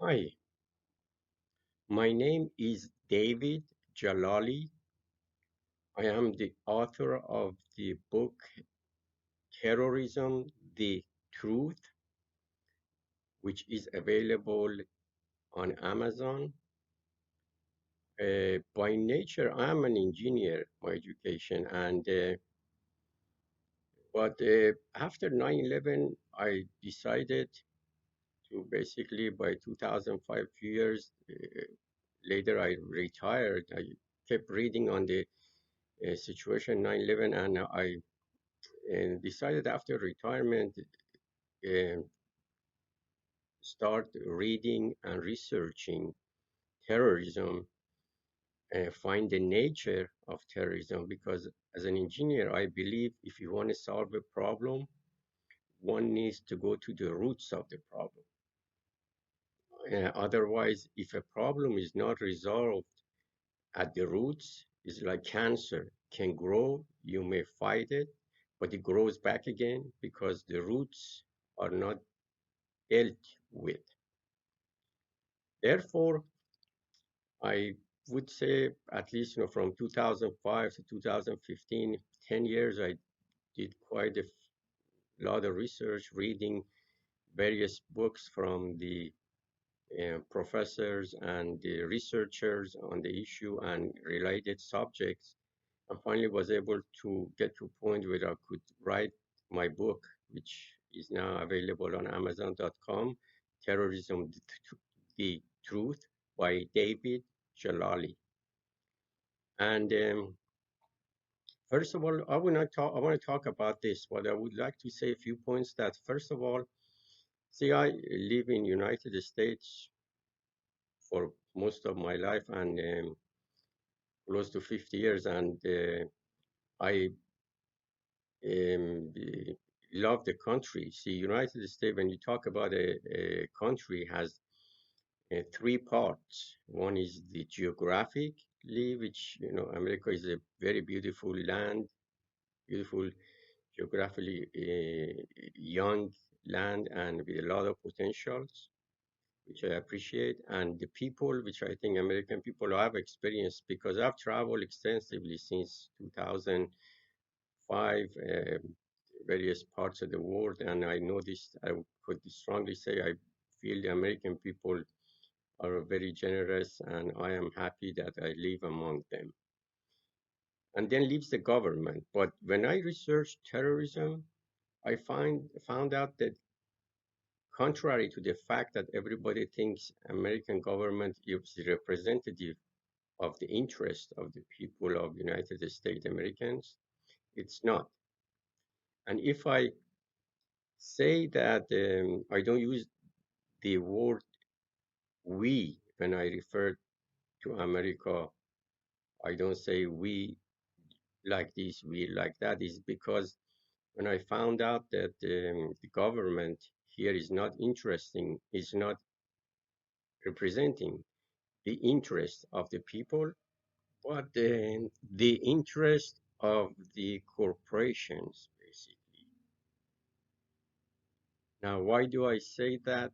Hi, my name is David Jalali. I am the author of the book Terrorism, the Truth, which is available on Amazon. By nature, I'm an engineer, my education, and but after 9/11, I decided to basically by 2005, few years later, I retired. I kept reading on the situation 9/11, and I and decided after retirement uh, start reading and researching terrorism and find the nature of terrorism, because as an engineer I believe if you want to solve a problem, one needs to go to the roots of the problem. Otherwise, if a problem is not resolved at the roots, it's like cancer can grow, you may fight it, but it grows back again because the roots are not dealt with. Therefore, I would say at least from 2005 to 2015, 10 years, I did quite a lot of research, reading various books from the professors and the researchers on the issue and related subjects, and finally was able to get to a point where I could write my book, which is now available on Amazon.com, Terrorism, the Truth by David Jalali. And first of all, I want to talk about this, but I would like to say a few points that first of all, see, I live in United States for most of my life and close to 50 years, and I love the country. See, United States, when you talk about a country, has three parts. One is the geographically, which, America is a very beautiful land, beautiful geographically young land and with a lot of potentials, which I appreciate, and the people, which I think American people have experienced because I've traveled extensively since 2005, various parts of the world, and I noticed, I could strongly say, I feel the American people are very generous, and I am happy that I live among them. And then leaves the government. But when I researched terrorism, I found out that contrary to the fact that everybody thinks American government is representative of the interest of the people of United States Americans, it's not. And if I say that I don't use the word we when I refer to America, I don't say we like this, we like that, is because when I found out that the government here is not interesting, is not representing the interest of the people, but the interest of the corporations, basically. Now, why do I say that?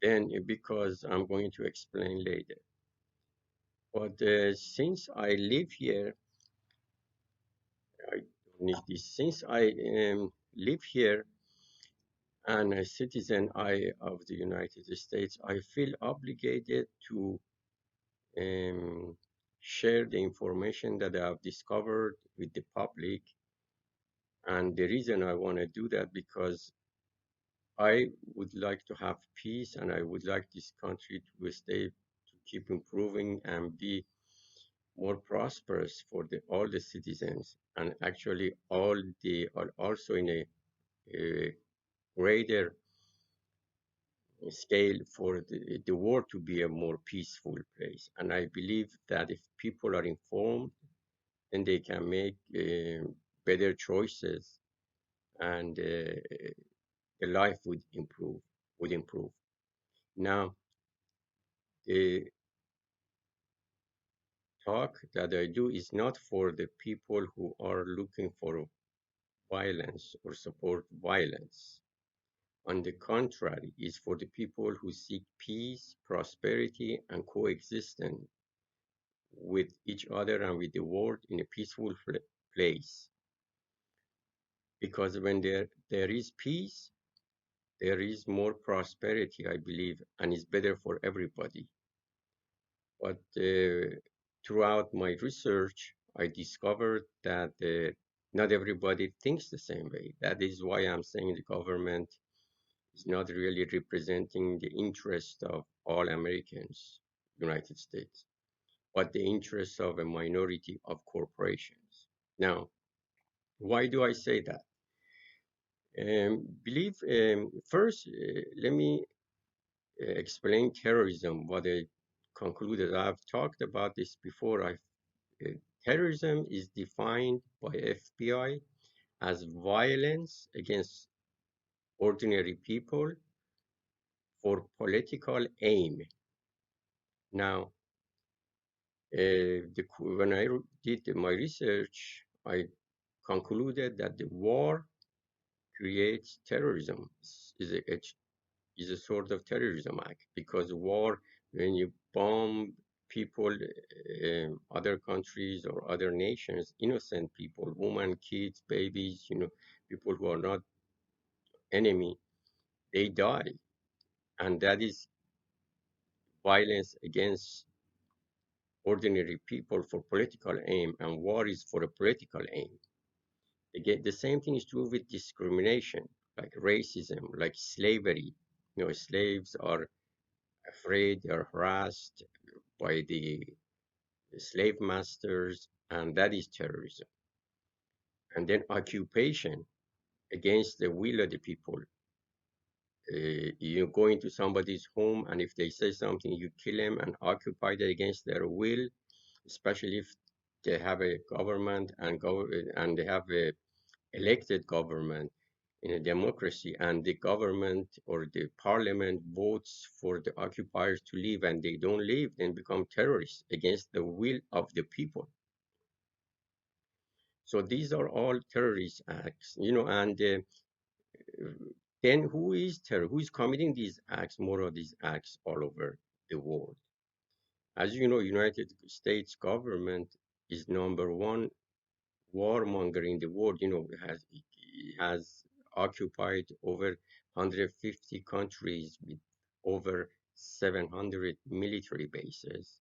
Then because I'm going to explain later. But since I live here, I don't need this. Since I live here and a citizen of the United States, I feel obligated to um, share the information that I've discovered with the public. And the reason I want to do that because I would like to have peace, and I would like this country to stay, to keep improving and be more prosperous for all the citizens, and actually all the are also in a greater scale for the world to be a more peaceful place. And I believe that if people are informed, then they can make better choices, and the life would improve. Now, the talk that I do is not for the people who are looking for violence or support violence. on the contrary, is for the people who seek peace, prosperity, and coexistence with each other and with the world in a peaceful place. Because when there is peace, there is more prosperity, I believe, and it's better for everybody. But throughout my research, I discovered that not everybody thinks the same way. That is why I'm saying the government is not really representing the interest of all Americans, United States, but the interests of a minority of corporations. Now, why do I say that? Believe first, let me explain terrorism. What I concluded. I've talked about this before. Uh, Terrorism is defined by FBI as violence against ordinary people for political aim. Now, when I did my research, I concluded that the war creates terrorism. Is a sort of terrorism act because war, when you bomb people, other countries or other nations, innocent people, women, kids, babies, people who are not enemy, they die, and that is violence against ordinary people for political aim, and war is for a political aim. Again, the same thing is true with discrimination, like racism, like slavery. Slaves are afraid, they're harassed by the slave masters, and that is terrorism. And then occupation against the will of the people. You go into somebody's home, and if they say something, you kill them and occupy it against their will, especially if they have a government and they have a elected government in a democracy, and the government or the parliament votes for the occupiers to leave and they don't leave, then become terrorists against the will of the people. So these are all terrorist acts, and then who is committing these acts, more of these acts all over the world? As you know, United States government is number one warmonger in the world, has occupied over 150 countries with over 700 military bases,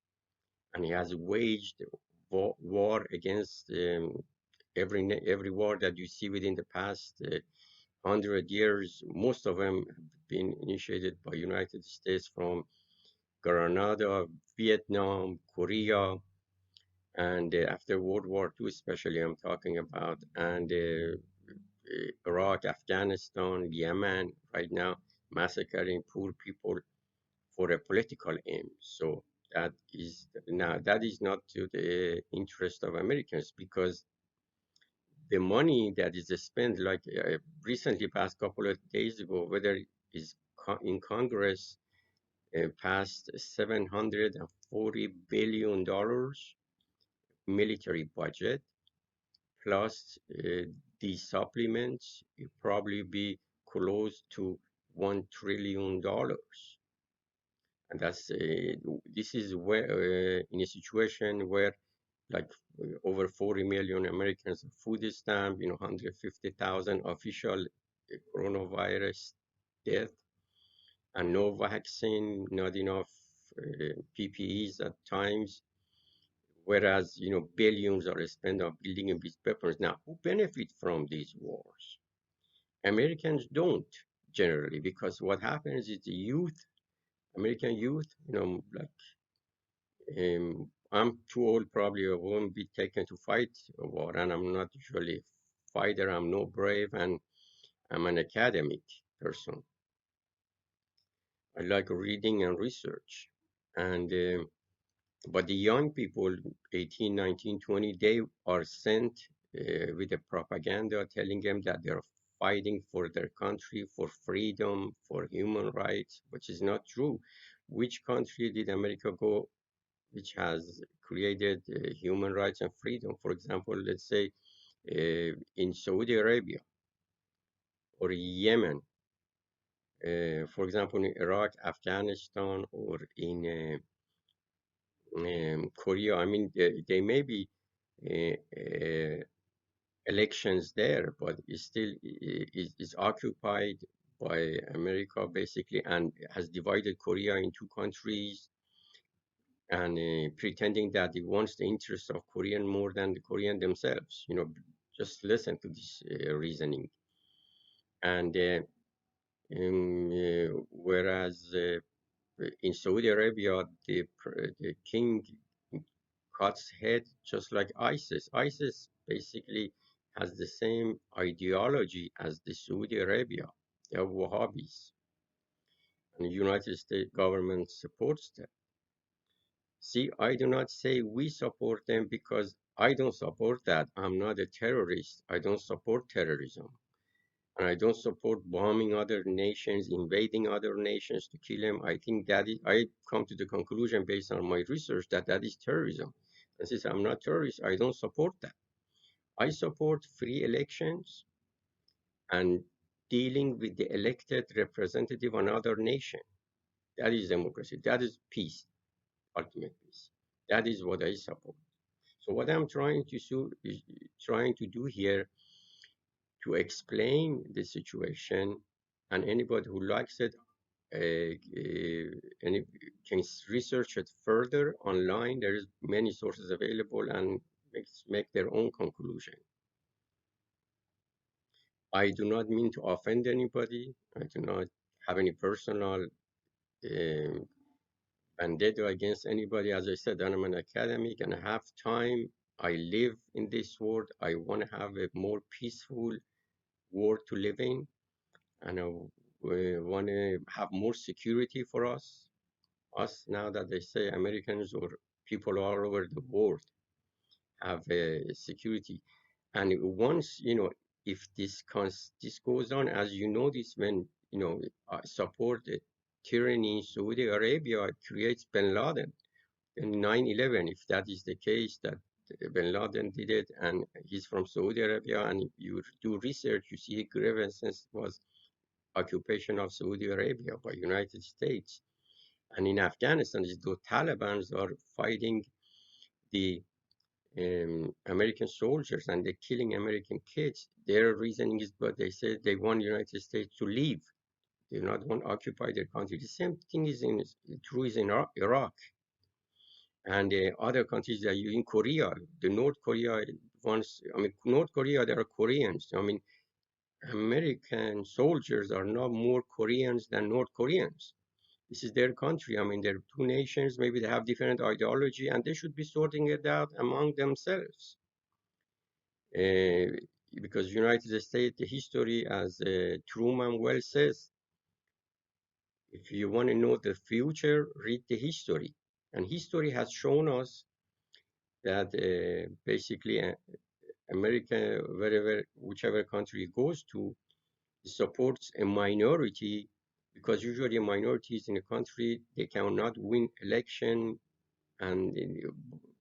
and he has waged war against every war that you see within the past 100 years. Most of them have been initiated by United States, from Grenada, Vietnam, Korea, and after World War II, especially, I'm talking about, and Iraq, Afghanistan, Yemen, right now, massacring poor people for a political aim. So that is not to the interest of Americans, because the money that is spent, like recently, past couple of days ago, whether is in Congress, passed $740 billion military budget, plus the supplements, it probably be close to $1 trillion. And this is where in a situation where, like, over 40 million Americans are food stamp, 150,000 official coronavirus death, and no vaccine, not enough PPEs at times, whereas billions are spent on building these weapons. Now, who benefit from these wars? Americans don't, generally, because what happens is the youth, American youth, I'm too old, probably I won't be taken to fight a war, and I'm not usually a fighter. I'm no brave, and I'm an academic person. I like reading and research, and but the young people, 18, 19, 20, they are sent with the propaganda telling them that they're fighting for their country, for freedom, for human rights, which is not true. Which country did America go which has created human rights and freedom? For example, let's say in Saudi Arabia or Yemen, For example, in Iraq, Afghanistan, or in Korea. I mean, they may be elections there, but it's still is occupied by America basically, and has divided Korea in two countries, and pretending that it wants the interests of Korean more than the Korean themselves. Just listen to this reasoning. And whereas in Saudi Arabia, the king cuts head just like ISIS. ISIS basically has the same ideology as the Saudi Arabia. They are Wahhabis, and the United States government supports them. See, I do not say we support them because I don't support that. I'm not a terrorist. I don't support terrorism. And I don't support bombing other nations, invading other nations to kill them. I think that is, I come to the conclusion based on my research that that is terrorism. And since I'm not terrorist, I don't support that. I support free elections and dealing with the elected representative of another nation. That is democracy. That is peace, ultimate peace. That is what I support. So what I'm trying to do here to explain the situation, and anybody who likes it and can research it further online. There is many sources available and make their own conclusion. I do not mean to offend anybody. I do not have any personal vendetta against anybody. As I said, I'm an academic and I have time. I live in this world. I want to have a more peaceful world to live in, and I want to have more security for us now that they say Americans or people all over the world have security. And once, if this goes on, as you know, this when, support the tyranny in Saudi Arabia, it creates bin Laden. And 9/11, if that is the case, that bin Laden did it, and he's from Saudi Arabia, and if you do research, you see grievances was occupation of Saudi Arabia by United States. And in Afghanistan, the Taliban's are fighting the American soldiers and they're killing American kids. Their reasoning is, but they say they want the United States to leave. They do not want to occupy their country. The same thing is true is in Iraq and other countries that you in Korea. The North Korea wants. I mean, North Korea, there are Koreans. I mean, American soldiers are not more Koreans than North Koreans. This is their country. I mean, they're two nations. Maybe they have different ideology, and they should be sorting it out among themselves. Uh, because United States, the history, as Truman well says, if you want to know the future, read the history. And history has shown us that basically America, whichever country it goes to, supports a minority because usually minorities in a country, they cannot win election, and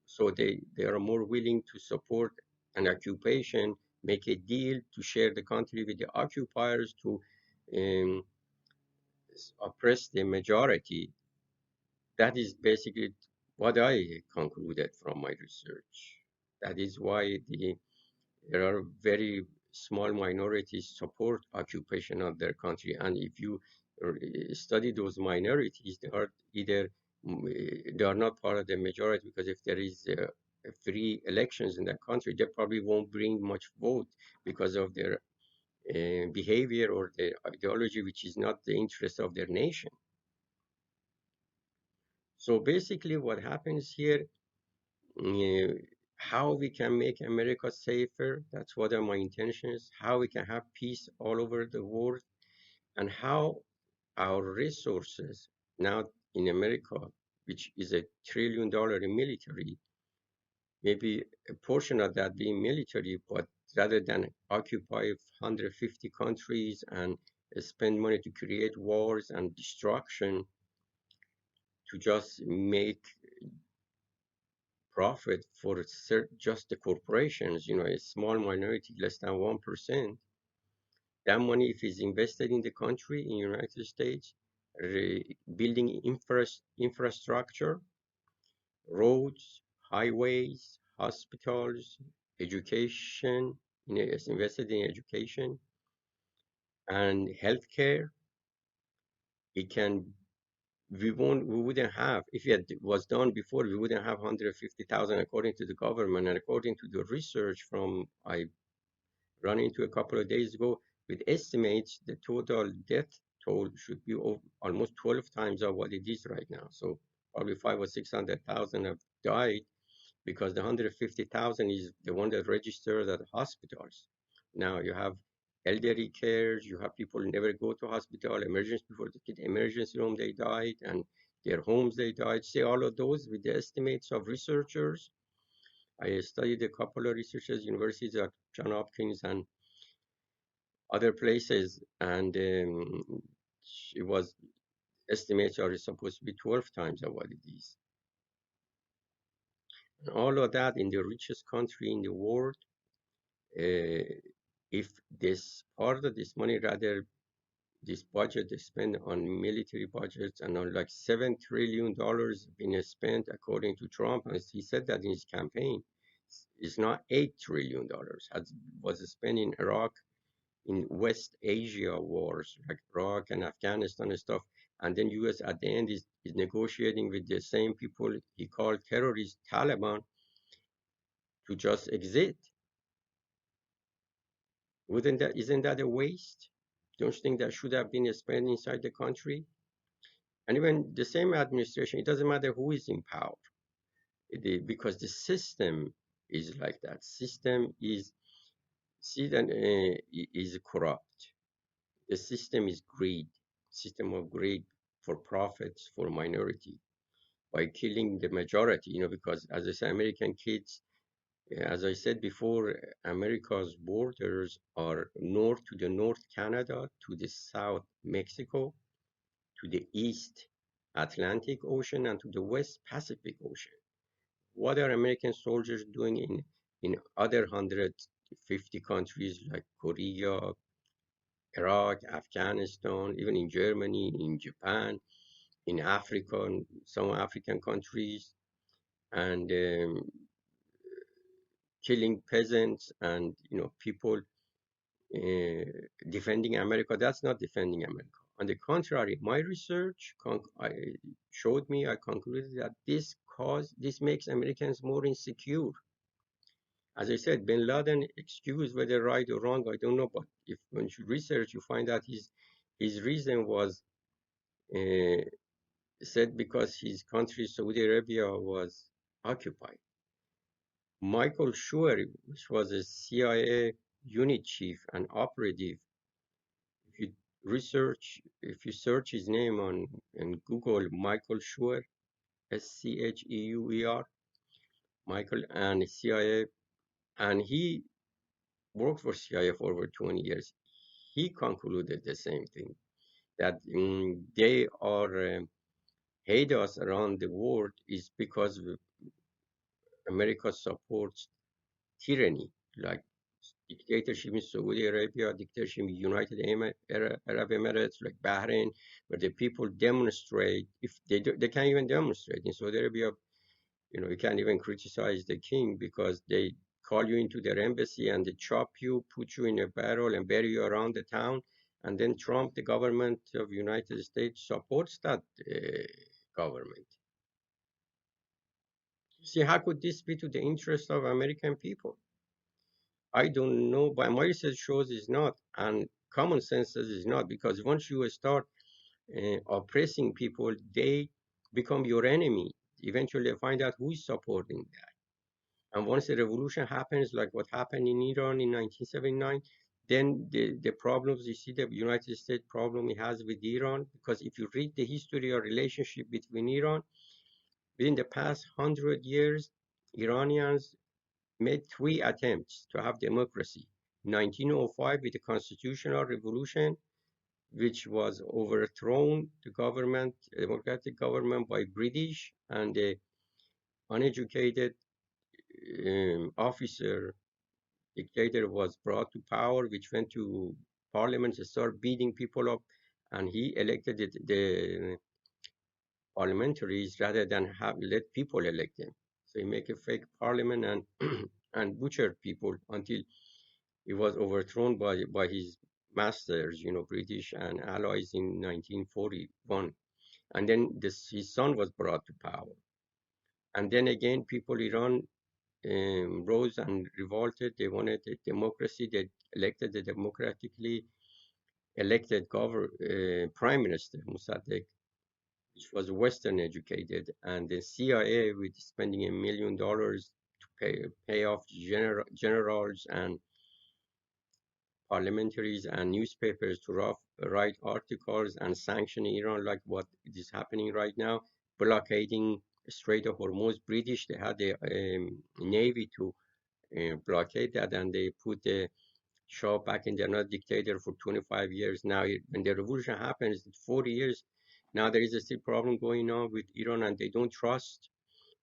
so they are more willing to support an occupation, make a deal to share the country with the occupiers to um, oppress the majority. That is basically what I concluded from my research. That is why there are very small minorities support occupation of their country, and if you study those minorities, they are either they are not part of the majority because if there is free elections in that country, they probably won't bring much vote because of their behavior or their ideology, which is not the interest of their nation. So basically, what happens here, uh, how we can make America safer, that's what are my intentions, how we can have peace all over the world, and how our resources now in America, which is $1 trillion in military, maybe a portion of that being military, but rather than occupy 150 countries and spend money to create wars and destruction, to just make profit for just the corporations, a small minority, less than 1%, That money, if it's invested in the country, in the United States, building infrastructure, roads, highways, hospitals, education, it's invested in education and healthcare, it can we wouldn't have, if it was done before, we wouldn't have 150,000 according to the government, and according to the research from I run into a couple of days ago, with estimates the total death toll should be almost 12 times of what it is right now. So probably 500,000 or 600,000 have died because the 150,000 is the one that registered at hospitals. Now you have elderly cares, you have people who never go to hospital, emergency, before they get emergency room, they died, and their homes, they died. See all of those with the estimates of researchers. I studied a couple of researchers, universities at John Hopkins and other places, and it was estimates are supposed to be 12 times of what it is. And all of that in the richest country in the world, if this part of this money, rather this budget is spent on military budgets, and on like $7 trillion being spent according to Trump, as he said that in his campaign, it's not $8 trillion was spent in Iraq, in West Asia wars like Iraq and Afghanistan and stuff, and then U.S. at the end is negotiating with the same people he called terrorist Taliban to just exit. Isn't that a waste? Don't you think that should have been spent inside the country? And even the same administration, it doesn't matter who is in power, because the system is like that. System is is corrupt. The system is greed, system of greed for profits for minority by killing the majority. Because as I say, American kids, as I said before, America's borders are north to the North Canada, to the south Mexico, to the east Atlantic Ocean, and to the west Pacific Ocean. What are American soldiers doing in other 150 countries like Korea, Iraq, Afghanistan, even in Germany, in Japan, in Africa, and some African countries, and killing peasants and people defending America? That's not defending America. On the contrary, my research I concluded that this makes Americans more insecure. As I said, Bin Laden, excuse whether right or wrong, I don't know, but if when you research, you find out his reason was uh, said because his country, Saudi Arabia, was occupied. Michael Schur, which was a CIA unit chief and operative, if you if you search his name on Google, Michael Schur, Scheur, Michael, and CIA, and he worked for CIA for over 20 years. He concluded the same thing, that they are hate us around the world is because America supports tyranny, like dictatorship in Saudi Arabia, dictatorship in United Arab Emirates, like Bahrain, where the people demonstrate. If they can't even demonstrate in Saudi Arabia. You can't even criticize the king because they call you into their embassy and they chop you, put you in a barrel and bury you around the town. And then Trump, the government of United States, supports that government. See, how could this be to the interest of American people? I don't know, but my research shows it's not, and common sense says it's not, because once you start oppressing people, they become your enemy. Eventually, they find out who is supporting that. And once a revolution happens, like what happened in Iran in 1979, then the problems, you see the United States problem it has with Iran, because if you read the history or relationship between Iran, within the past 100 years, Iranians made 3 attempts to have democracy. 1905 with the constitutional revolution, which was overthrown, the government, democratic government, by British, and the uneducated officer dictator was brought to power, which went to parliament, start beating people up, and he elected the parliamentaries rather than have let people elect them. So he make a fake parliament and and butchered people until he was overthrown by his masters, British and allies in 1941. And then his son was brought to power. And then again, people Iran rose and revolted. They wanted a democracy. They elected the democratically elected prime minister, Mossadegh, which was Western educated, and the CIA with spending $1 million to pay off generals and parliamentaries and newspapers to write articles and sanction Iran like what is happening right now, blockading Strait of Hormuz. British, they had a navy to blockade that, and they put the Shah back in. They're not dictator for 25 years now. When the revolution happens, 40 years, now there is a still problem going on with Iran, and they don't trust,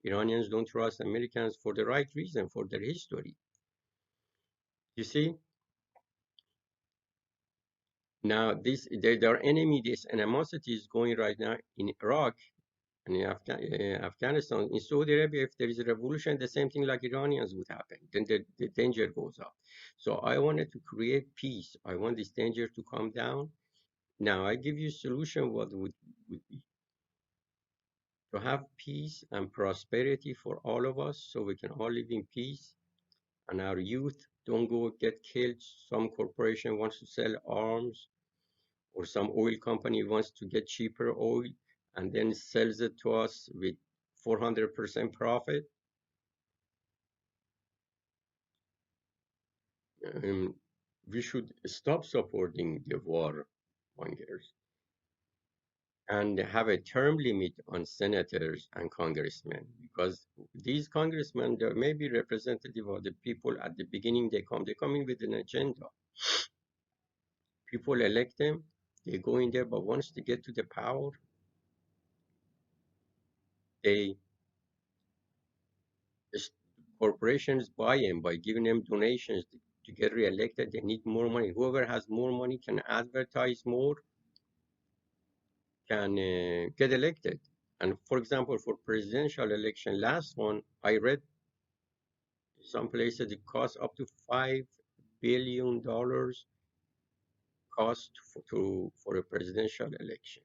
Iranians don't trust Americans for the right reason, for their history. You see, now their enemy, this animosity is going right now in Iraq and in Afghanistan. In Saudi Arabia, if there is a revolution, the same thing like Iranians would happen. Then the danger goes up. So I wanted to create peace. I want this danger to come down. Now I give you a solution. What would be to have peace and prosperity for all of us, so we can all live in peace, and our youth don't go get killed. Some corporation wants to sell arms, or some oil company wants to get cheaper oil and then sells it to us with 400% profit. Um, we should stop supporting the war mongers and have a term limit on senators and congressmen, because these congressmen, they may be representative of the people. At the beginning they come in with an agenda. People elect them, they go in there, but once they get to the power, they corporations buy them by giving them donations to get reelected. They need more money. Whoever has more money can advertise more, can get elected. And for example, for presidential election, last one, I read some places it costs up to $5 billion cost for a presidential election.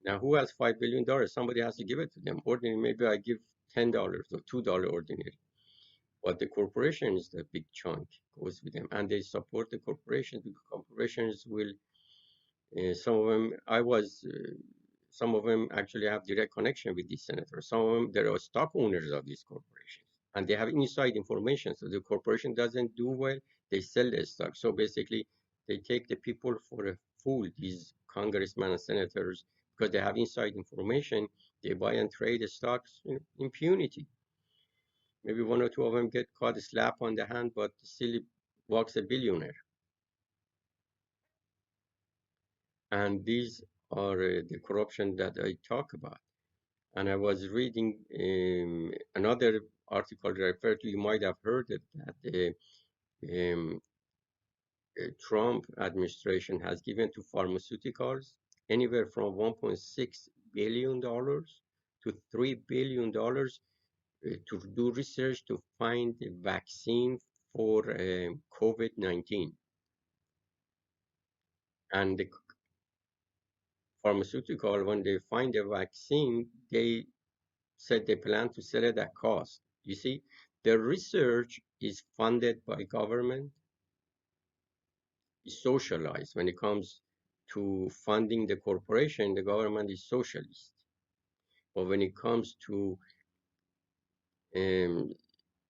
Now, who has $5 billion? Somebody has to give it to them. Ordinary, maybe I give $10 or $2 ordinary. But the corporation is the big chunk goes with them, and they support the corporations. The corporations will, some of them, some of them actually have direct connection with these senators. Some of them, they are stock owners of these corporations, and they have inside information. So the corporation doesn't do well, they sell their stock. So basically, they take the people for a fool, these congressmen and senators, because they have inside information. They buy and trade the stocks in impunity. Maybe one or two of them get caught, a slap on the hand, but still walks a billionaire. And these are the corruption that I talk about. And I was reading another article referred to, you might have heard it, that the Trump administration has given to pharmaceuticals anywhere from $1.6 billion to $3 billion to do research to find a vaccine for COVID-19. And the pharmaceutical, when they find a vaccine, they said they plan to sell it at cost. You see, the research is funded by government, is socialized. When it comes to funding the corporation, the government is socialist. But when it comes to um,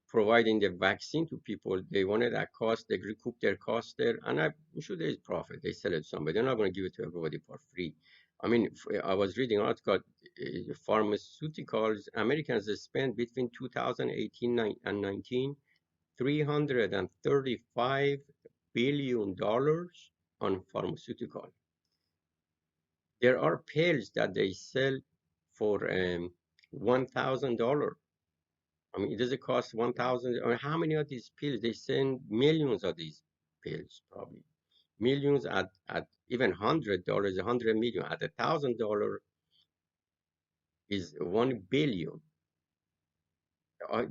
providing the vaccine to people, they want it at cost, they recoup their costs there, and I'm sure there is profit. They sell it to somebody. They're not going to give it to everybody for free. I mean, I was reading an article, pharmaceuticals, Americans spend between 2018 and 19, $335 billion on pharmaceutical. There are pills that they sell for $1,000. I mean, does it cost 1,000? I mean, how many of these pills? They send millions of these pills, probably. Millions at even $100, 100 million at $1,000 is 1 billion.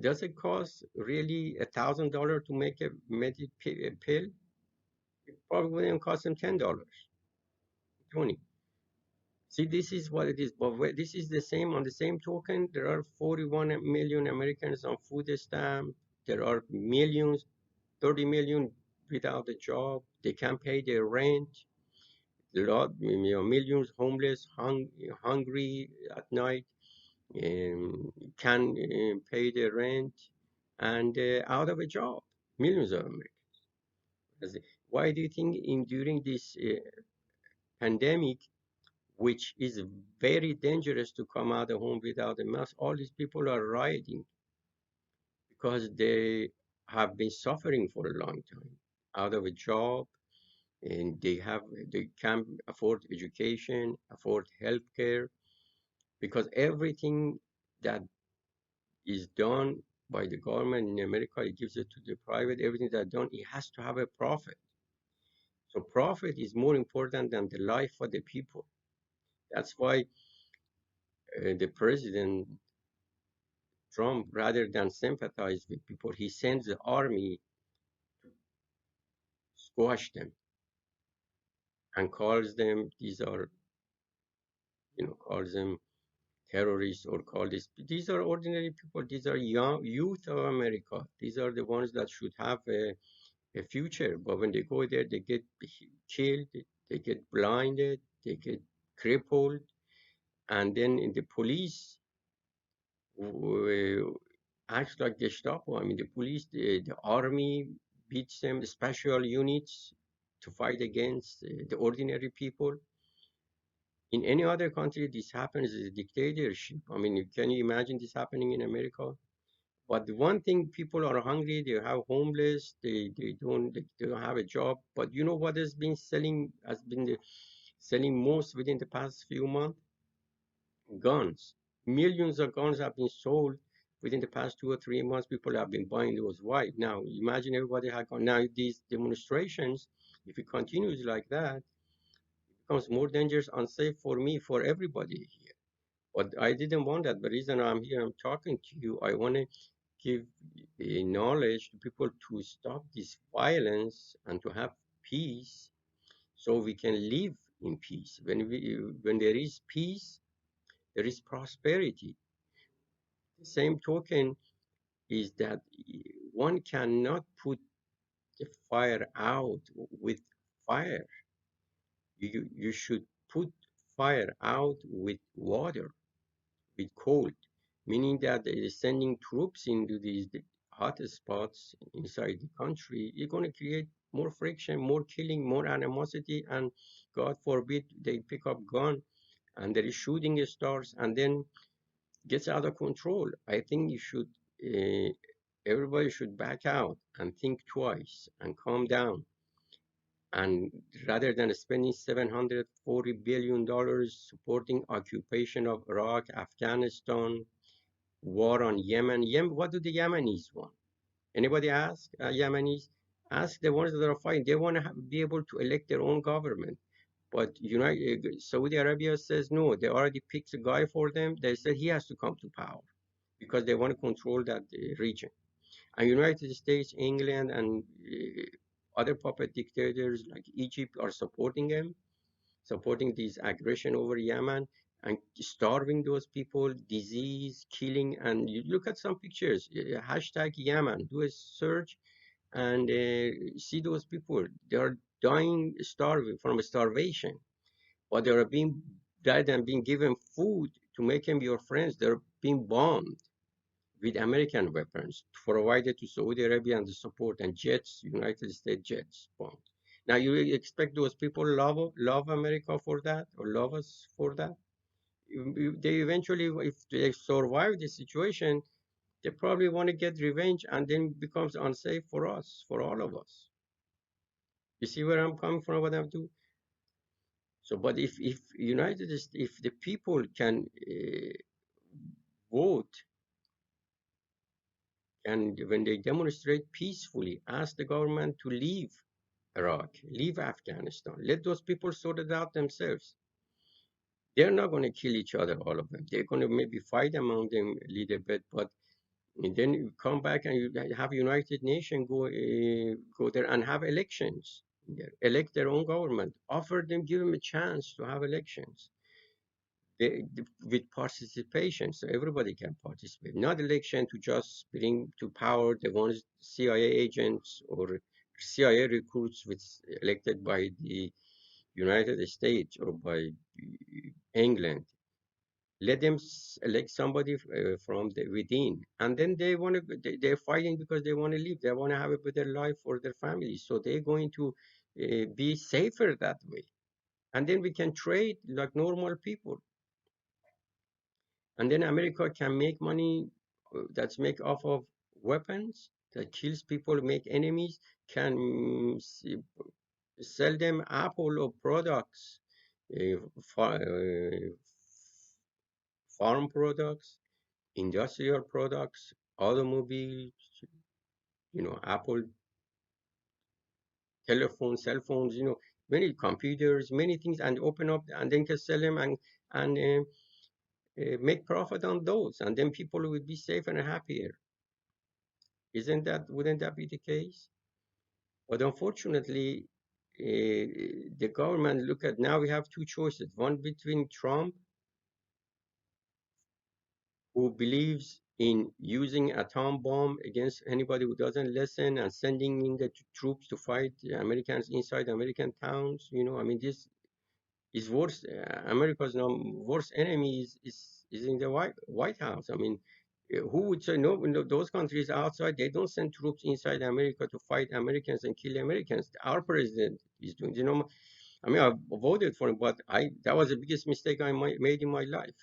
Does it cost really $1,000 to make a magic pill? It probably wouldn't cost them $10, 20. See, this is what it is. But this is the same. On the same token, there are 41 million Americans on food stamp. There are millions, 30 million without a job. They can't pay their rent. Millions homeless, hungry at night, can pay their rent, and out of a job. Millions of Americans. Why do you think during this pandemic, which is very dangerous to come out of home without a mask, all these people are rioting because they have been suffering for a long time, out of a job, and they can't afford education, afford healthcare, because everything that is done by the government in America, it gives it to the private. Everything that's done, it has to have a profit. So profit is more important than the life of the people. That's why the president Trump, rather than sympathize with people, he sends the army to squash them and calls them, these are, calls them terrorists, or call these are ordinary people. These are young youth of America. These are the ones that should have a future. But when they go there, they get killed, they get blinded, they get crippled, and then in the police acts like Gestapo. I mean, the police, the army beats them, the special units to fight against the ordinary people. In any other country, this happens as a dictatorship. I mean, can you imagine this happening in America? But the one thing, people are hungry, they have homeless, they don't have a job. But you know what has been selling most within the past few months? Guns. Millions of guns have been sold within the past 2 or 3 months. People have been buying those. Why? Now, imagine everybody had gone. Now, these demonstrations, if it continues like that, it becomes more dangerous, unsafe for me, for everybody here. But I didn't want that. The reason I'm here, I'm talking to you, I want to give knowledge to people to stop this violence and to have peace, so we can live in peace. When there is peace, there is prosperity. The same token is that one cannot put the fire out with fire. You should put fire out with water, with cold, meaning that sending troops into these hot spots inside the country, you're going to create more friction, more killing, more animosity, and God forbid they pick up gun and there is shooting stars, and then gets out of control. I think everybody should back out and think twice and calm down. And rather than spending $740 billion supporting occupation of Iraq, Afghanistan, war on Yemen. What do the Yemenis want? Anybody ask Yemenis? Ask the ones that are fighting. They want to be able to elect their own government. But Saudi Arabia says no. They already picked a guy for them. They said he has to come to power because they want to control that region. And United States, England, and other puppet dictators like Egypt are supporting them, supporting this aggression over Yemen and starving those people, disease, killing. And you look at some pictures, hashtag Yemen, do a search and see those people. They are dying, starving from starvation, but they are being died and being given food to make them your friends. They're being bombed with American weapons provided to Saudi Arabia and the support, and jets, United States jets bombed. Now you expect those people love America for that, or love us for that? They eventually, if they survive the situation, they probably want to get revenge, and then becomes unsafe for us, for all of us. You see where I'm coming from? What I'm doing. So, but if United States, if the people can vote, and when they demonstrate peacefully, ask the government to leave Iraq, leave Afghanistan. Let those people sort it out themselves. They're not going to kill each other, all of them. They're going to maybe fight among them a little bit, but and then you come back and you have United Nations go there and have elections. Elect their own government. Offer them, give them a chance to have elections with participation, so everybody can participate. Not election to just bring to power the ones CIA agents or CIA recruits with elected by the United States or by England. Let them elect somebody from within, and then they want to. They're fighting because they want to live. They want to have a better life for their families. So they're going to be safer that way. And then we can trade like normal people. And then America can make money that's make off of weapons that kills people, make enemies, can sell them Apple or products, uh, fa- uh, farm products, industrial products, automobiles, Apple telephones, cell phones, many computers, many things, and open up and then can sell them and make profit on those, and then people will be safe and happier. Wouldn't that be the case? But unfortunately, the government look at now we have two choices. One between Trump, who believes in using atom bomb against anybody who doesn't listen and sending in the troops to fight the Americans inside American towns. I mean, this is worse. America's now worst enemy is in the White House. I mean, who would say no? Those countries outside, they don't send troops inside America to fight Americans and kill Americans. Our president is doing. I mean, I voted for him, but I that was the biggest mistake I made in my life.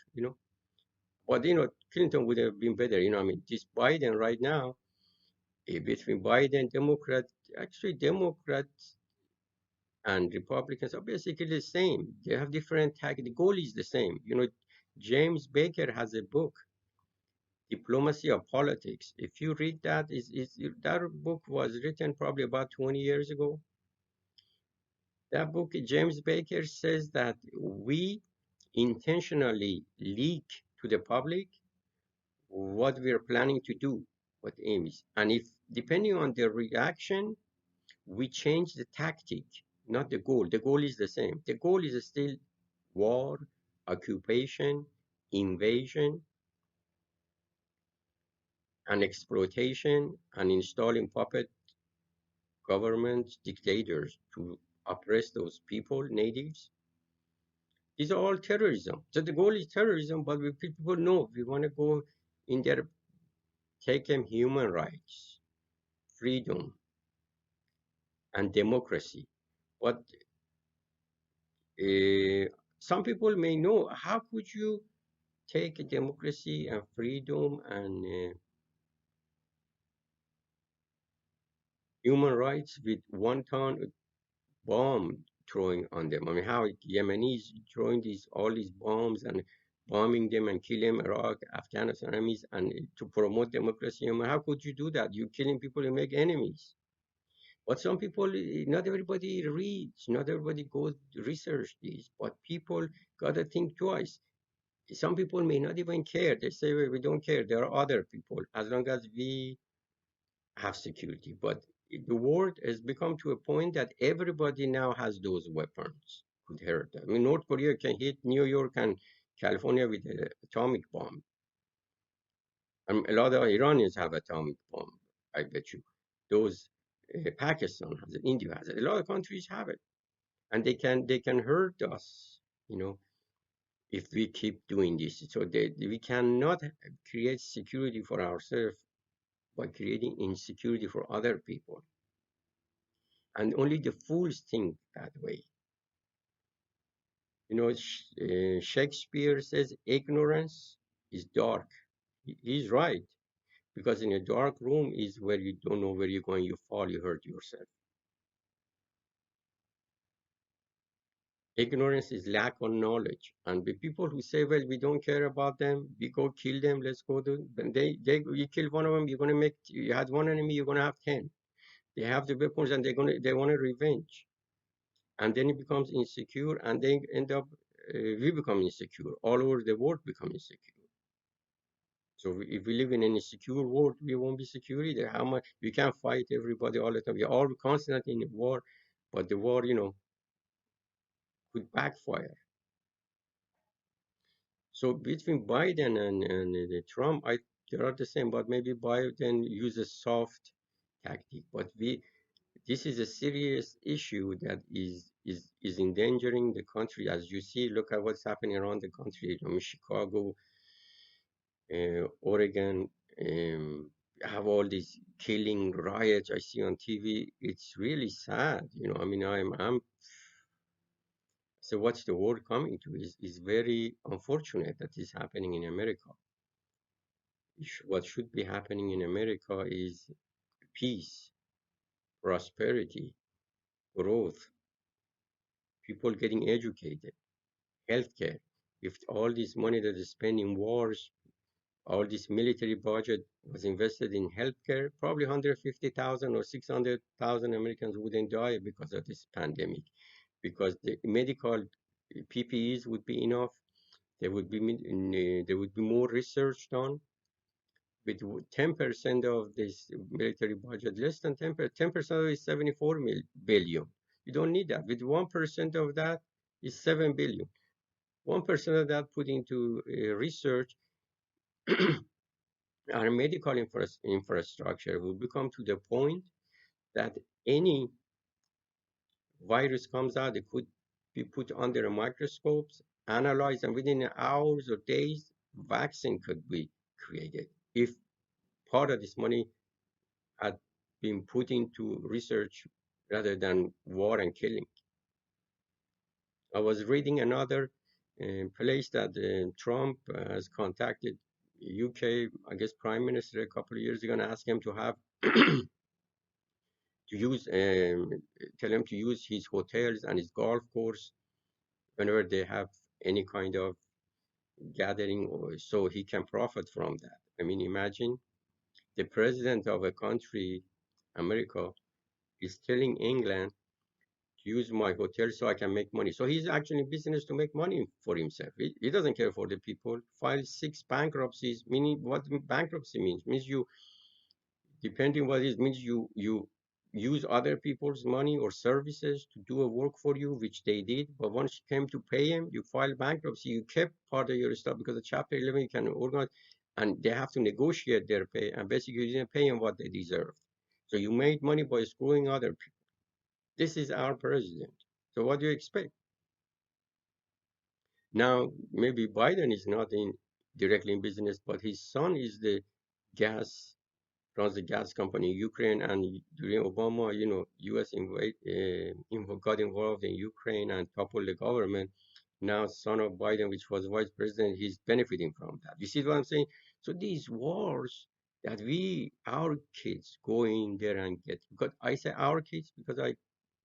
But Clinton would have been better. I mean, this Biden right now, between Biden, actually Democrats and Republicans are basically the same. They have different tag. The goal is the same. James Baker has a book, Diplomacy of Politics. If you read that, that book was written probably about 20 years ago. That book, James Baker says that we intentionally leak to the public what we are planning to do, what aim is. And if, depending on the reaction, we change the tactic, not the goal. The goal is the same. The goal is still war, occupation, invasion, and exploitation, and installing puppet governments, dictators to oppress those people, natives. These are all terrorism. So the goal is terrorism, but people know we want to go in there, take them human rights, freedom, and democracy. But some people may know, how could you take democracy and freedom and human rights with one-ton bomb throwing on them? I mean, how Yemenis throwing all these bombs and bombing them and killing Iraq, Afghanistan enemies, and to promote democracy. I mean, how could you do that? You're killing people, you make enemies. But some people, not everybody reads, not everybody goes research this, but people gotta think twice. Some people may not even care. They say, well, we don't care. There are other people, as long as we have security. But the world has become to a point that everybody now has those weapons. Could hurt them. I mean, North Korea can hit New York and California with an atomic bomb. A lot of Iranians have atomic bomb, I bet you. Those Pakistan has it, India has it. A lot of countries have it, and they can hurt us. You know, if we keep doing this. So we cannot create security for ourselves by creating insecurity for other people. And only the fools think that way. Shakespeare says ignorance is dark. He's right, because in a dark room is where you don't know where you're going, you fall, you hurt yourself. Ignorance is lack of knowledge. And the people who say, well, we don't care about them, we go kill them, let's go do, you kill one of them, you had one enemy, you're going to have 10. They have the weapons and they want to revenge. And then it becomes insecure, and they end up we become insecure. All over the world become insecure. So if we live in an insecure world, we won't be secure either. How much we can fight everybody all the time. We are all constantly in a war, but the war, could backfire. So between Biden and Trump, they are the same, but maybe Biden uses soft tactic. But this is a serious issue that is endangering the country. As you see, look at what's happening around the country. Chicago, Oregon, have all these killing riots I see on TV. It's really sad. I mean, I'm so what's the world coming to is very unfortunate that is happening in America. What should be happening in America is peace, prosperity, growth, people getting educated, healthcare. If all this money that is spent in wars, all this military budget was invested in healthcare, probably 150,000 or 600,000 Americans wouldn't die because of this pandemic, because the medical PPEs would be enough. There would be more research done. With 10% of this military budget, less than 10%, 10% of it is 74 billion. You don't need that. With 1% of that is 7 billion. 1% of that put into research, our medical infrastructure will become to the point that any virus comes out, it could be put under a microscopes, analyzed, and within hours or days, vaccine could be created. If part of this money had been put into research rather than war and killing. I was reading another place that Trump has contacted UK, I guess, Prime Minister a couple of years ago and asked him to have to use tell him to use his hotels and his golf course whenever they have any kind of gathering, or so he can profit from that. I mean, imagine the president of a country, America, is telling England to use my hotel so I can make money. So he's actually in business to make money for himself. He doesn't care for the people. File 6 bankruptcies, meaning what bankruptcy means. Means you, depending what it is, means you use other people's money or services to do a work for you, which they did. But once you came to pay him, you file bankruptcy. You kept part of your stuff because the Chapter 11 you can organize, and they have to negotiate their pay, and basically you didn't pay them what they deserved. So you made money by screwing other people. This is our president. So what do you expect? Now, maybe Biden is not directly in business, but his son is the gas runs the gas company in Ukraine. And during Obama, U.S. got involved in Ukraine and toppled the government. Now, son of Biden, which was vice president, he's benefiting from that. You see what I'm saying? So these wars that our kids go in there and get, because I say our kids because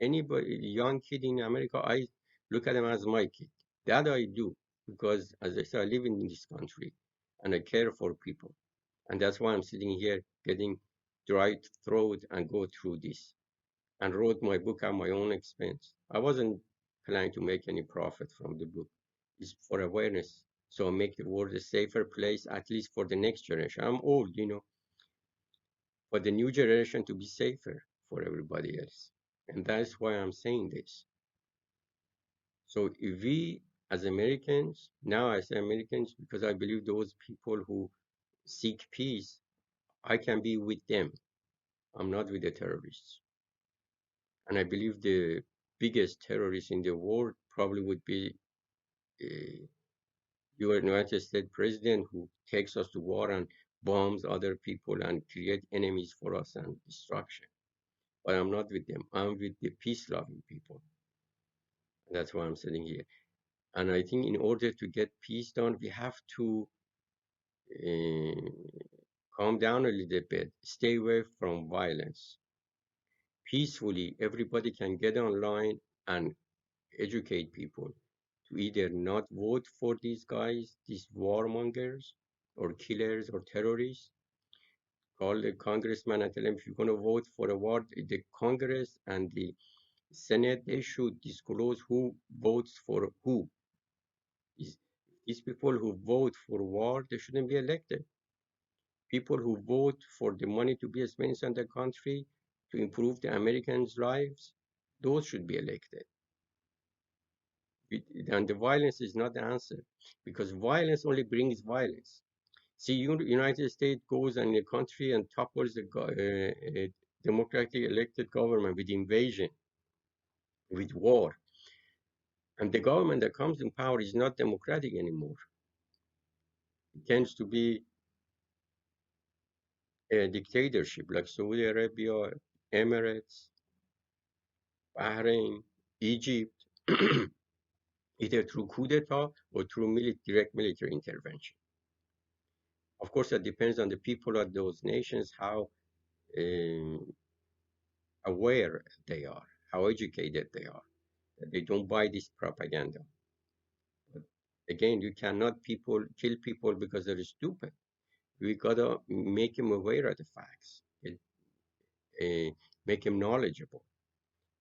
anybody, young kid in America, I look at them as my kid. That I do because, as I said, I live in this country and I care for people. And that's why I'm sitting here getting dry throat and go through this and wrote my book at my own expense. I wasn't planning to make any profit from the book. It's for awareness. So make the world a safer place, at least for the next generation. I'm old, for the new generation to be safer for everybody else. And that's why I'm saying this. So if we, as Americans, now I say Americans because I believe those people who seek peace, I can be with them. I'm not with the terrorists. And I believe the biggest terrorist in the world probably would be your United States president who takes us to war and bombs other people and create enemies for us and destruction. But I'm not with them. I'm with the peace-loving people. That's why I'm sitting here. And I think in order to get peace done, we have to uh, calm down a little bit, stay away from violence. Peacefully, everybody can get online and educate people to either not vote for these guys, these warmongers or killers or terrorists, Call the congressman and tell them, if you're going to vote for a war, the Congress and the Senate, they should disclose who votes for who. These people who vote for war, they shouldn't be elected. People who vote for the money to be spent in the country to improve the Americans' lives, those should be elected. And the violence is not the answer, because violence only brings violence. See, United States goes in a country and topples a democratically elected government with invasion, with war. And the government that comes in power is not democratic anymore. It tends to be a dictatorship like Saudi Arabia, Emirates, Bahrain, Egypt, either through coup d'etat or through direct military intervention. Of course, that depends on the people of those nations, how um, aware they are, how educated they are. That they don't buy this propaganda. But again, you cannot kill people because they're stupid. We gotta make them aware of the facts, make them knowledgeable.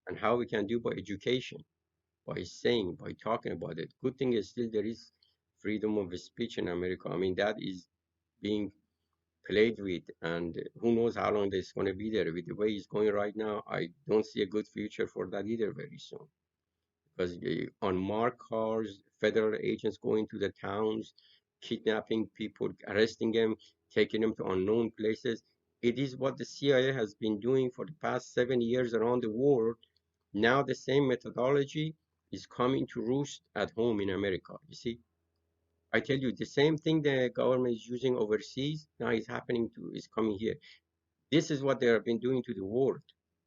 And how we can do by education, by saying, by talking about it. Good thing is still there is freedom of speech in America. I mean, that is being played with, and who knows how long that's going to be there. With the way it's going right now, I don't see a good future for that either very soon. Because on marked cars, federal agents going to the towns, kidnapping people, arresting them, taking them to unknown places. It is what the CIA has been doing for the past 7 years around the world. Now the same methodology is coming to roost at home in America. You see, I tell you, the same thing the government is using overseas now is coming here. This is what they have been doing to the world.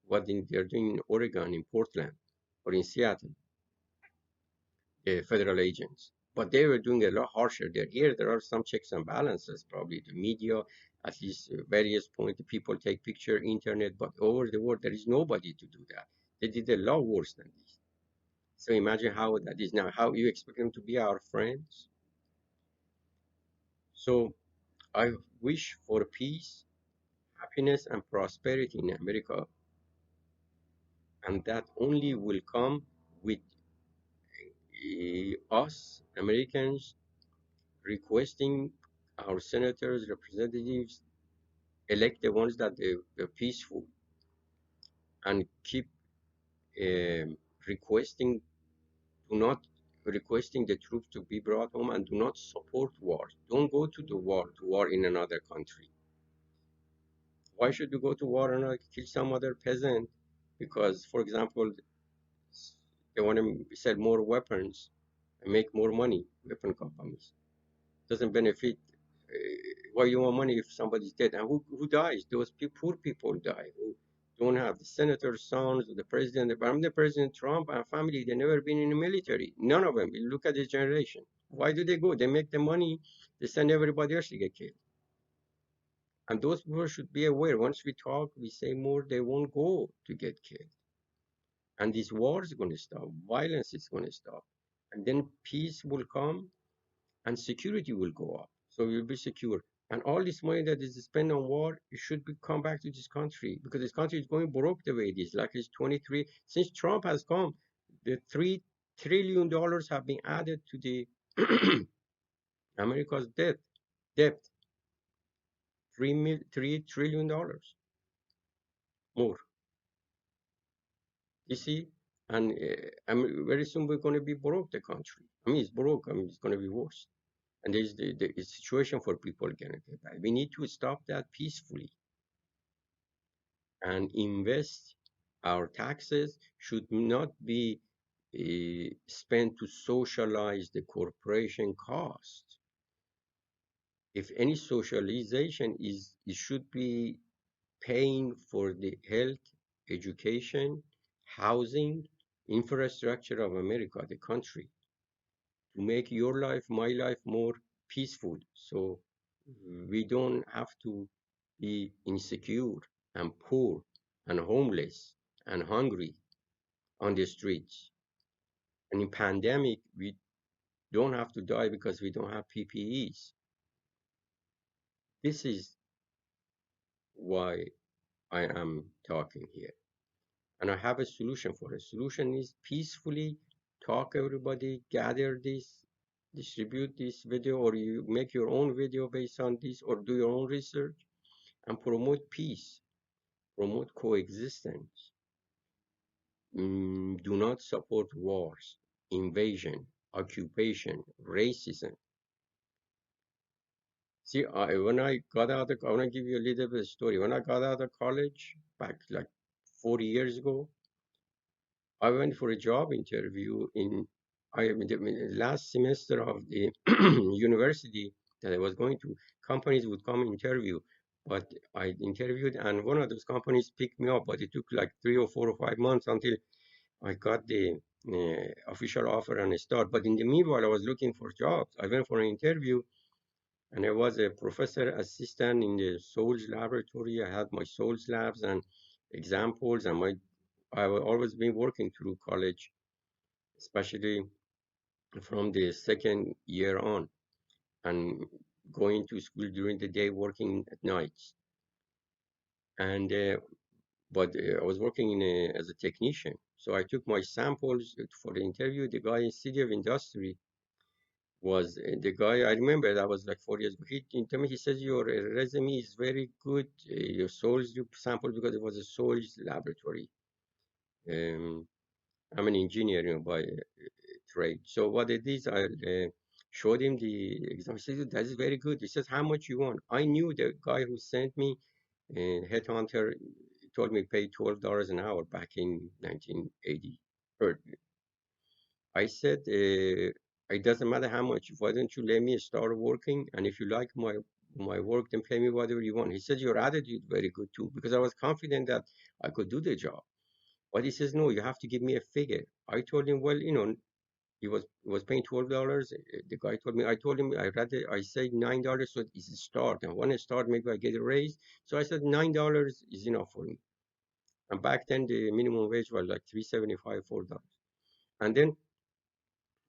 They're doing in Oregon, in Portland, or in Seattle, the federal agents. But they were doing a lot harsher there. Here, there are some checks and balances. Probably the media, at least various points, people take picture, internet. But over the world, there is nobody to do that. They did a lot worse than this. So imagine how that is now. How you expect them to be our friends? So I wish for peace, happiness, and prosperity in America, and that only will come with us Americans requesting our senators, representatives, elect the ones that they're peaceful, and keep um, requesting, do not requesting the troops to be brought home, and do not support war. Don't go to the war in another country. Why should you go to war and kill some other peasant? Because, for example, they want to sell more weapons and make more money, weapon companies. Doesn't benefit. Why you want money if somebody's dead? And who dies? Those poor people die who don't have the senator's sons or the president. I'm the President Trump and family, they never been in the military. None of them. You look at this generation. Why do they go? They make the money, they send everybody else to get killed. And those people should be aware. Once we talk, we say more, they won't go to get killed. And this war is going to stop. Violence is going to stop. And then peace will come and security will go up. So we'll be secure. And all this money that is spent on war, it should come back to this country, because this country is going broke the way it is. Like it's 23. Since Trump has come, the $3 trillion have been added to the America's debt. $3 trillion more. You see, and very soon we're going to be broke the country. I mean, it's broke. I mean, it's going to be worse. And there's the situation for people going to get bad. We need to stop that peacefully and invest. Our taxes should not be spent to socialize the corporation cost. If any socialization is, it should be paying for the health, education, housing, infrastructure of America, the country, to make your life, my life more peaceful. So we don't have to be insecure and poor and homeless and hungry on the streets. And in pandemic, we don't have to die because we don't have PPEs. This is why I am talking here. And I have a solution for it. Solution is peacefully talk everybody, gather this, distribute this video, or you make your own video based on this, or do your own research and promote peace, promote coexistence. Do not support wars, invasion, occupation, racism. See, when I got out of, I want to give you a little bit of story. When I got out of college, back like 40 years ago, I went for a job interview in the last semester of the university that I was going to. Companies would come interview, but I interviewed, and one of those companies picked me up, but it took like 3 or 4 or 5 months until I got the official offer and a start. But in the meanwhile, I was looking for jobs. I went for an interview, and I was a professor assistant in the Souls laboratory. I had my Souls labs and examples, and I've always been working through college, especially from the second year on, and going to school during the day, working at nights. And I was working as a technician, so I took my samples for the interview. The guy in City of Industry was the guy. I remember that was like 4 years ago. He told me, he says your resume is very good. Your souls you sample because it was a souls laboratory. Um, I'm an engineer, by trade. So what it is, I showed him the exam. He said, "That is very good." He says, "How much you want?" I knew the guy who sent me, headhunter, told me pay $12 an hour back in 1980. Or I said, "It doesn't matter how much. Why don't you let me start working? And if you like my work, then pay me whatever you want." He said, "Your attitude very good too," because I was confident that I could do the job. But he says, "No, you have to give me a figure." I told him, "Well, he was paying $12. The guy told me, I told him I say $9, so it's a start. And when I start, maybe I get a raise. So I said $9 is enough for me. And back then the minimum wage was like 3.75, $4. And then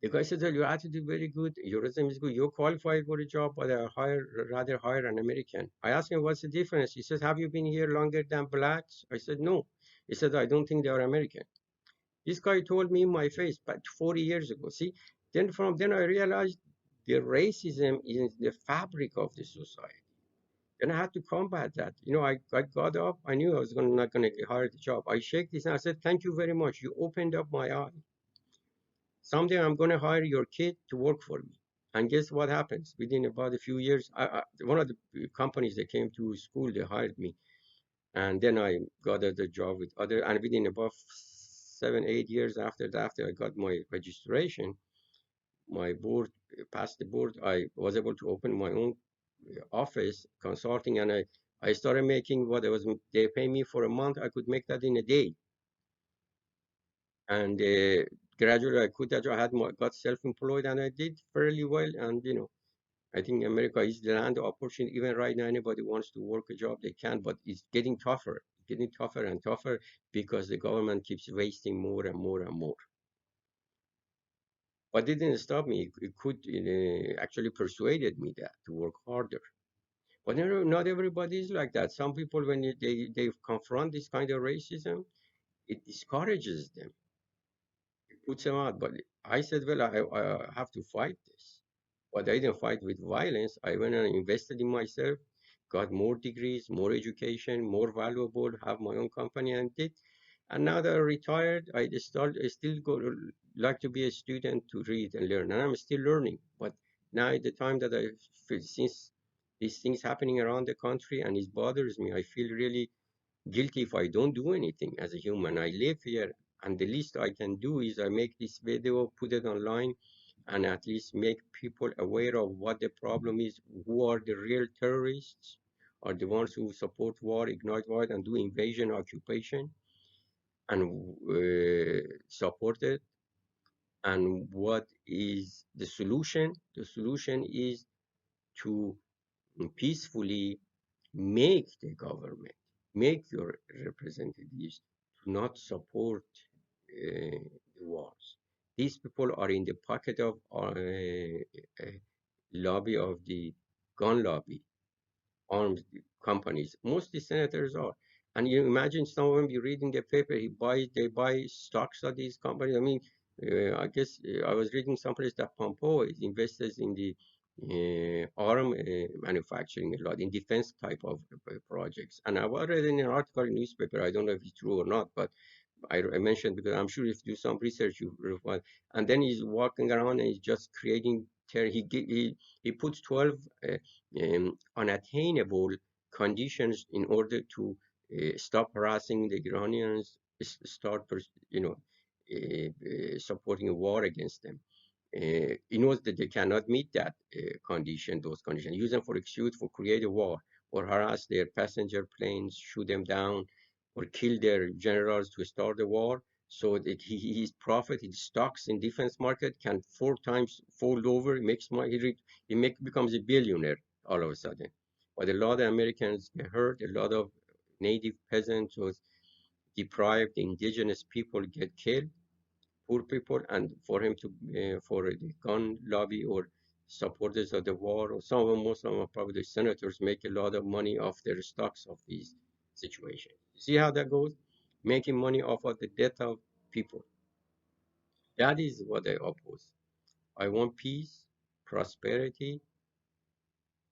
the guy said, "Well, your attitude very good, your resume is good, you're qualified for the job, but I rather hire an American." I asked him, "What's the difference?" He says, "Have you been here longer than blacks?" I said, "No." He said, "I don't think they are American." This guy told me in my face back 40 years ago. See, then I realized the racism is in the fabric of the society. Then I had to combat that. I got up. I knew I was not going to hire the job. I shake this and I said, "Thank you very much. You opened up my eye. Someday I'm going to hire your kid to work for me." And guess what happens? Within about a few years, one of the companies that came to school, they hired me. And then I got the job with other, and within about 7, 8 years after that, after I got my registration, my board passed the board, I was able to open my own office consulting, and I started making what they pay me for a month. I could make that in a day. And gradually I could, I got self-employed, and I did fairly well. And I think America is the land of opportunity. Even right now, anybody wants to work a job, they can, but it's getting tougher and tougher because the government keeps wasting more and more and more. But it didn't stop me. It could actually persuaded me that to work harder. But not everybody is like that. Some people, when they confront this kind of racism, it discourages them. It puts them out. But I said, well, I have to fight this. But I didn't fight with violence. I went and invested in myself, got more degrees, more education, more valuable, have my own company, and did. And now that I'm retired, I still like to be a student to read and learn, and I'm still learning. But now at the time that I feel, since these things happening around the country and it bothers me, I feel really guilty if I don't do anything as a human. I live here, and the least I can do is I make this video, put it online, and at least make people aware of what the problem is, who are the real terrorists, are the ones who support war, ignite war, and do invasion, occupation, and support it. And what is the solution? The solution is to peacefully make the government, make your representatives to not support the wars. These people are in the pocket of lobby of the gun lobby, armed companies. Mostly senators are. And you imagine some of them, you read in the paper, they buy stocks of these companies. I mean, I guess I was reading someplace that Pompeo invests in the arm manufacturing a lot, in defense type of projects. And I read in an article in newspaper, I don't know if it's true or not, but I mentioned because I'm sure if you do some research, you will. And then he's walking around and he's just creating terror. He puts 12 unattainable conditions in order to stop harassing the Iranians, start, supporting a war against them. He knows that they cannot meet that those conditions. Use them for excuse for create a war or harass their passenger planes, shoot them down, or kill their generals to start a war. So that his profit, his stocks in defense market can 4 times fold over. He makes money. Becomes a billionaire all of a sudden. But a lot of Americans get hurt. A lot of native peasants was deprived. Indigenous people get killed, poor people, and for him to for the gun lobby or supporters of the war, or some of them, most of them are probably senators, make a lot of money off their stocks of these situations. See how that goes? Making money off of the death of people. That is what I oppose. I want peace, prosperity,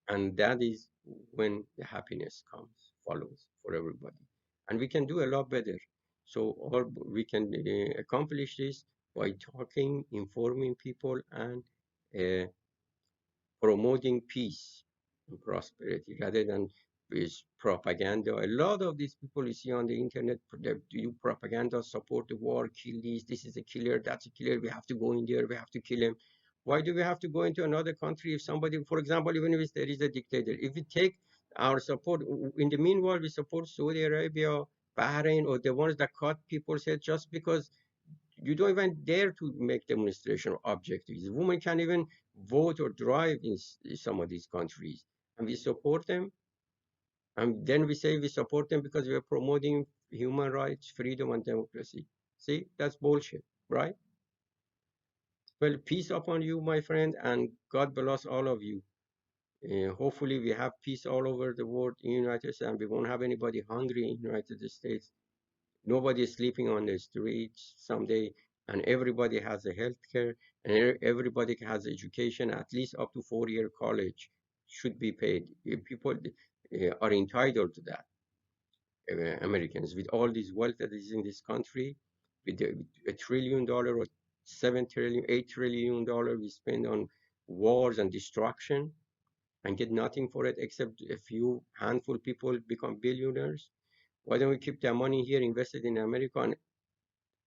and that is when the happiness follows for everybody. And we can do a lot better. So all we can accomplish this by talking, informing people, and uh, promoting peace and prosperity rather than with propaganda. A lot of these people you see on the internet, they do propaganda, support the war, kill these, this is a killer, that's a killer, we have to go in there, we have to kill him. Why do we have to go into another country if somebody, for example, even if there is a dictator, if we take our support, in the meanwhile, we support Saudi Arabia, Bahrain, or the ones that cut people's head just because you don't even dare to make demonstration objectives. Women can't even vote or drive in some of these countries. And we support them. And then we say we support them because we are promoting human rights, freedom, and democracy. See, that's bullshit, right? Well, peace upon you, my friend, and God bless all of you. Hopefully, we have peace all over the world in the United States, and we won't have anybody hungry in the United States. Nobody is sleeping on the streets someday, and everybody has a health care, and everybody has education, at least up to 4-year college should be paid. People are entitled to that. Americans, with all this wealth that is in this country, with $1 trillion or 7 trillion, $8 trillion we spend on wars and destruction and get nothing for it except a few handful people become billionaires. Why don't we keep that money here invested in America and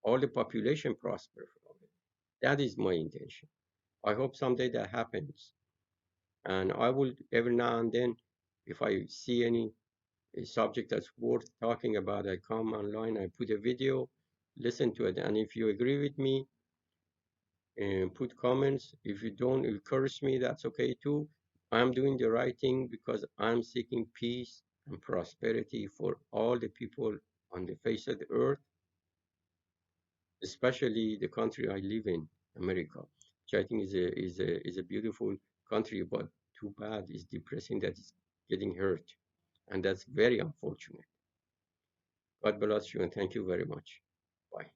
all the population prosper from it? That is my intention. I hope someday that happens. And I will every now and then, if I see any subject that's worth talking about, I come online, I put a video, listen to it. And if you agree with me, put comments. If you don't, you curse me, that's okay too. I'm doing the right thing because I'm seeking peace and prosperity for all the people on the face of the earth, especially the country I live in, America, which I think is a beautiful country, but too bad, it's depressing that it's getting hurt, and that's very unfortunate. God bless you, and thank you very much. Bye.